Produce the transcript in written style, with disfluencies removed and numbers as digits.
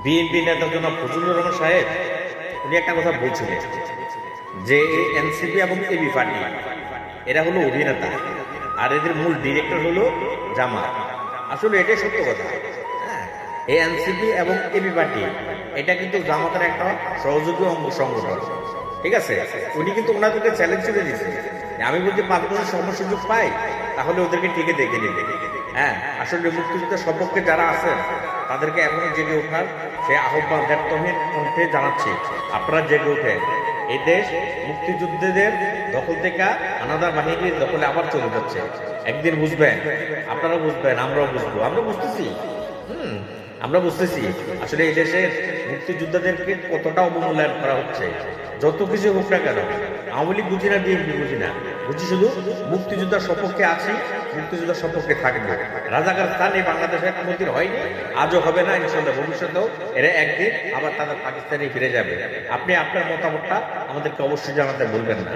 BNP নেতা জনাব ফজলুর রহমান সাহেব উনি একটা কথা বলছিলেন যে এনসিপি এবং এবি পার্টি এরা হলো অভিনেতা আর এদের মূল ডিরেক্টর হলো জামাত। আসলে এটাই সত্য কথা। হ্যাঁ, এই এনসিপি এবং এবি পার্টি এটা কিন্তু জামাতের একটা সহযোগী অঙ্গ সংগঠন। ঠিক আছে, উনি কিন্তু ওনাদেরকে চ্যালেঞ্জ করে দিচ্ছে, আমি বলছি 5 বছর সময় সুযোগ পাই তাহলে ওদেরকে টিকে দেখে নেবে। হ্যাঁ, আসলে মুক্তিযুদ্ধের সপক্ষে যারা আছেন তাদেরকে এখনো জেগে ওঠার সে আহ্বান ব্যক্তহীন কণ্ঠে জানাচ্ছি, আপনারা জেগে ওঠেন। এই দেশ মুক্তিযুদ্ধের দখল থেকে আনাদার বাহিনীর দখলে আবার চলে যাচ্ছে। একদিন বুঝবেন, আপনারা বুঝবেন, আমরাও বুঝবো, আমরা বুঝতেছি। আমরা বুঝতেছি আসলে এই দেশের মুক্তিযোদ্ধাদেরকে কতটা অবমূল্যায়ন করা হচ্ছে। যত কিছু হোক না কেন, আওয়ামী লীগ বুঝি না, বিএনপি বুঝি না, বুঝি শুধু মুক্তিযোদ্ধার সপক্ষে আছি, মুক্তিযোদ্ধার সপক্ষে থাকবে। রাজাকার স্থান এই বাংলাদেশের কোনোদিন হয়নি, আজও হবে না, ইনশাল্লাহ ভবিষ্যতেও এরা একদিন আবার তাদের পাকিস্তানে ফিরে যাবে। আপনি আপনার মতামতটা আমাদেরকে অবশ্যই জানাতে বলবেন না।